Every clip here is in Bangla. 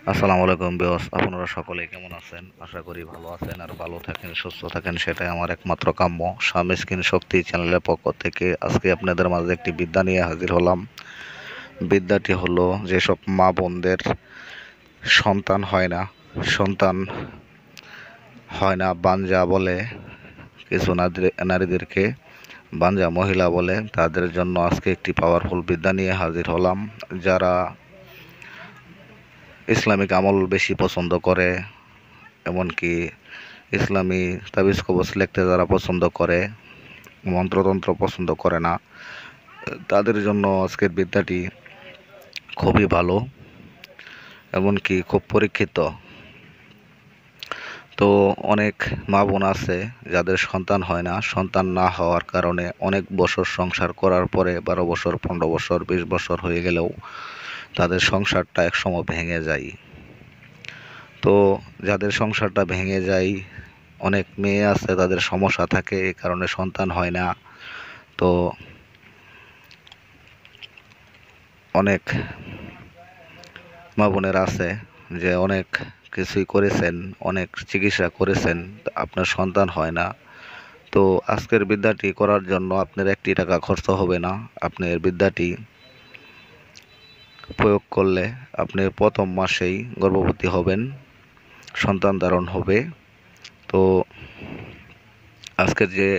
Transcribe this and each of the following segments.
আসসালামু আলাইকুম বিয়স, আপনারা সকলে কেমন আছেন? আশা করি ভালো আছেন আর ভালো থাকেন, সুস্থ থাকেন, সেটাই আমার একমাত্র কাম্য। স্বামী স্ক্রিন শক্তি চ্যানেলের পক্ষ থেকে আজকে আপনাদের মাঝে একটি বিদ্যা নিয়ে হাজির হলাম। বিদ্যাটি হলো, যেসব মা বোনদের সন্তান হয় না, সন্তান হয় না বাঞ্জা বলে, কিছু নারীদেরকে বাঞ্জা মহিলা বলে, তাদের জন্য আজকে একটি পাওয়ারফুল বিদ্যা নিয়ে হাজির হলাম। যারা ইসলামিক আমল বেশি পছন্দ করে, এমনকি ইসলামী তাবিজ কবজ লিখতে যারা পছন্দ করে, মন্ত্রতন্ত্র পছন্দ করে না, তাদের জন্য আজকের বিদ্যাটি খুবই ভালো, এমনকি খুব পরীক্ষিত। তো অনেক মা বোন আছে যাদের সন্তান হয় না, সন্তান না হওয়ার কারণে অনেক বছর সংসার করার পরে 12 বছর, 15 বছর, 20 বছর হয়ে গেলেও তাদের সংসারটা একসময় ভেঙে যায়। তো যাদের সংসারটা ভেঙে যায়, অনেক মেয়ে আছে তাদের সমস্যা থাকে, এই কারণে সন্তান হয় না। তো অনেক মা বোনেরা আছে যে অনেক কিছুই করেছেন, অনেক চিকিৎসা করেছেন, আপনার সন্তান হয় না। তো আজকের বিদ্যাটি করার জন্য আপনার 1 টাকা খরচ হবে না। আপনি এর বিদ্যাটি প্রয়োগ করলে আপনি প্রথম মাসেই গর্ভবতী হবেন, সন্তান ধারণ হবে। তো আজকের যে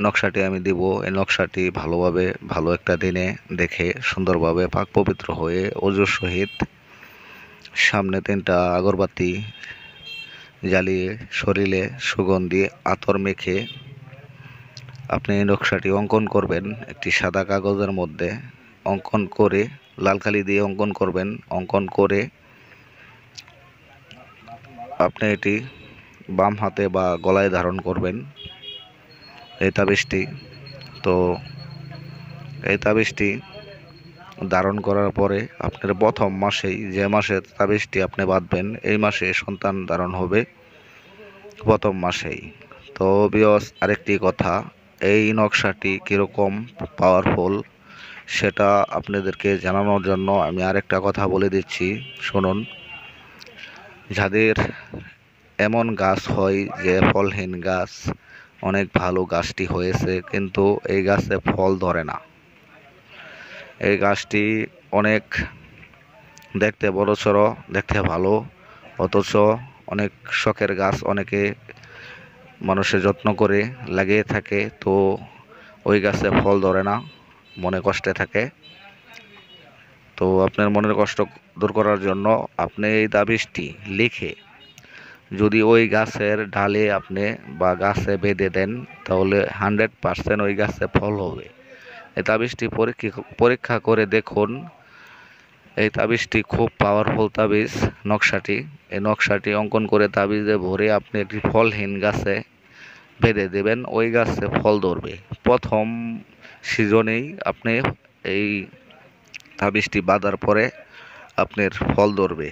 নকশাটি আমি দিব, এই নকশাটি ভালোভাবে ভালো একটা দিনে দেখে সুন্দরভাবে পাক পবিত্র হয়ে অজুর সহিত সামনে 3টা আগরবাতি জ্বালিয়ে শরীরে সুগন্ধি আতর মেখে আপনি এই নকশাটি অঙ্কন করবেন। একটি সাদা কাগজের মধ্যে অঙ্কন করে, লাল কালি দিয়ে অঙ্কন করবেন। অঙ্কন করে আপনি এটি বাম হাতে বা গলায় ধারণ করবেন এই তাবিজটি। তো এই তাবিজটি ধারণ করার পরে আপনার প্রথম মাসেই, যে মাসে তাবিজটি আপনি বাঁধবেন, এই মাসে সন্তান ধারণ হবে প্রথম মাসেই। তো বিয়স, আরেকটি কথা, এই নকশাটি কীরকম পাওয়ারফুল সেটা আপনাদেরকে জানানোর জন্য আমি আরেকটা কথা বলে দিচ্ছি, শুনুন। যাদের এমন গাছ হয় যে ফলহীন গাছ, অনেক ভালো গাছটি হয়েছে কিন্তু এই গাছে ফল ধরে না, এই গাছটি অনেক দেখতে বড়সড়, দেখতে ভালো, অথচ অনেক শখের গাছ, অনেকে মানুষের যত্ন করে লাগিয়ে থাকে, তো ওই গাছে ফল ধরে না, মনে কষ্টে থাকে। তো আপনার মনের কষ্ট দূর করার জন্য আপনি এই তাবিজটি লিখে যদি ওই গাছের ডালে আপনি বা গাছে বেঁধে দেন, তাহলে 100% ওই গাছে ফল হবে। এই তাবিজটি পরীক্ষা করে দেখুন। এই তাবিজটি খুব পাওয়ারফুল তাবিজ। নকশাটি, এই নকশাটি অঙ্কন করে তাবিজে ভরে আপনি একটি ফলহীন গাছে বেঁধে দেবেন, ওই গাছে ফল ধরবে। প্রথম সিজনেই আপনি এই তাবিজটি বাঁধার পরে আপনার ফল ধরবে।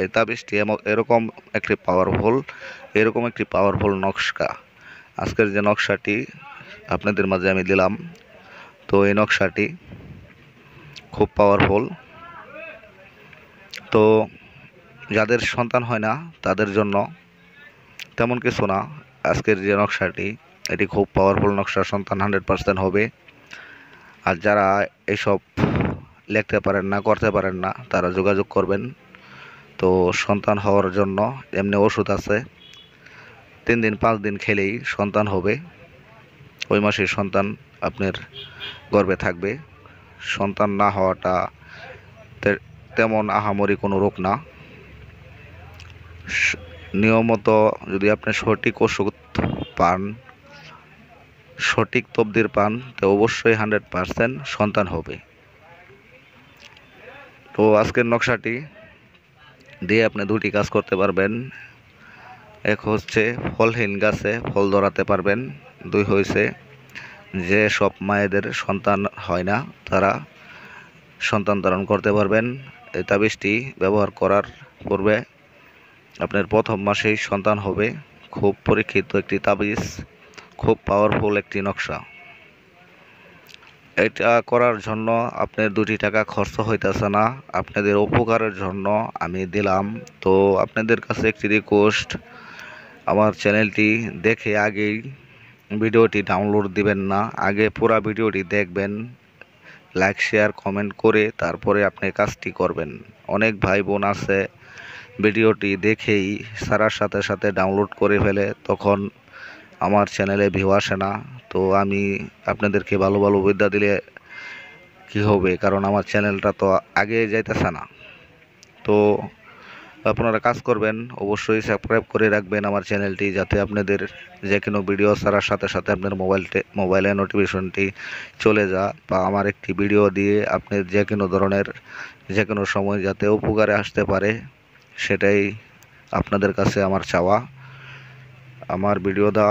এই তাবিজটি এরকম একটি পাওয়ারফুল নকশা। আজকের যে নকশাটি আপনাদের মাঝে আমি দিলাম, তো এই নকশাটি খুব পাওয়ারফুল। তো যাদের সন্তান হয় না তাদের জন্য তেমন কিছু না। আজকের যে নকশাটি, এটি খুব পাওয়ারফুল নকশা, সন্তান 100% হবে। আর যারা এইসব লিখতে পারেন না, করতে পারেন না, তারা যোগাযোগ করবেন। তো সন্তান হওয়ার জন্য এমনি ওষুধ আছে, 3 দিন 5 দিন খেলেই সন্তান হবে। ওই মাসের সন্তান আপনার গর্ভে থাকবে। সন্তান না হওয়াটা তেমন আহামরি কোনো রোগ না। নিয়মিত যদি আপনি সঠিক ওষুধ পান, সঠিক তবদির পান, তো অবশ্যই 100% সন্তান হবে। তো আজকের নকশাটি দিয়ে আপনি 2টি কাজ করতে পারবেন। এক হচ্ছে ফলহীন গাছে ফল ধরাতে পারবেন। 2 হয়েছে যে সব মায়েদের সন্তান হয় না, তারা সন্তান ধারণ করতে পারবেন। এই তাবিজটি ব্যবহার করার পূর্বে আপনার প্রথম মাসেই সন্তান হবে। খুব পরীক্ষিত একটি তাবিজ, খুব পাওয়ারফুল একটি নকশা। এটা করার জন্য আপনার 2 টাকা খরচ হইতেছে না, আপনাদের উপকারের জন্য আমি দিলাম। তো আপনাদের কাছে একটি রিকোয়েস্ট, আমার চ্যানেলটি দেখে আগেই ভিডিওটি ডাউনলোড দিবেন না, আগে পুরা ভিডিওটি দেখবেন, লাইক শেয়ার কমেন্ট করে তারপরে আপনি কাজটি করবেন। অনেক ভাই বোন আছে ভিডিওটি দেখেই সারার সাথে সাথে ডাউনলোড করে ফেলে, তখন আমার চ্যানেলে ভিউ আসে না। তো আমি আপনাদেরকে ভালো ভালো বিদ্যা দিলে কি হবে, কারণ আমার চ্যানেলটা তো আগে যাইতেছে না। তো আপনারা কাজ করবেন, অবশ্যই সাবস্ক্রাইব করে রাখবেন আমার চ্যানেলটি, যাতে আপনাদের যে কোনো ভিডিও ছাড়ার সাথে সাথে আপনার মোবাইলে নোটিফিকেশনটি চলে যায়, বা আমার একটি ভিডিও দিয়ে আপনি যে কোনো ধরনের যে কোনো সময় যাতে উপকারে আসতে পারে, সেটাই আপনাদের কাছে আমার চাওয়া। আমার ভিডিওটা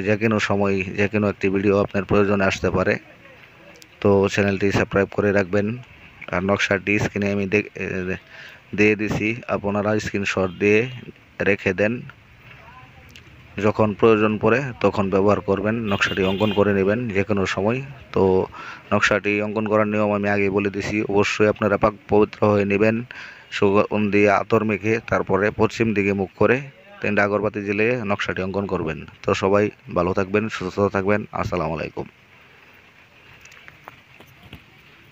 যে কোনো সময় যে কোনো একটি ভিডিও আপনার প্রয়োজনে আসতে পারে। তো চ্যানেলটি সাবস্ক্রাইব করে রাখবেন। আর নকশাটি স্ক্রিনে আমি দিয়ে দিছি, আপনারা স্ক্রিনশট দিয়ে রেখে দেন, যখন প্রয়োজন পড়ে তখন ব্যবহার করবেন। নকশাটি অঙ্কন করে নেবেন যে কোনো সময়। তো নকশাটি অঙ্কন করার নিয়ম আমি আগেই বলে দিছি, অবশ্যই আপনারা পাক পবিত্র হয়ে নেবেন, সুগন্ধি আতর মেখে, তারপরে পশ্চিম দিকে মুখ করে 3টা আগরবাতি জ্বেলে নকশাটি অঙ্কন করবেন। তো সবাই ভালো থাকবেন, সুস্থ থাকবেন। আসসালামু আলাইকুম।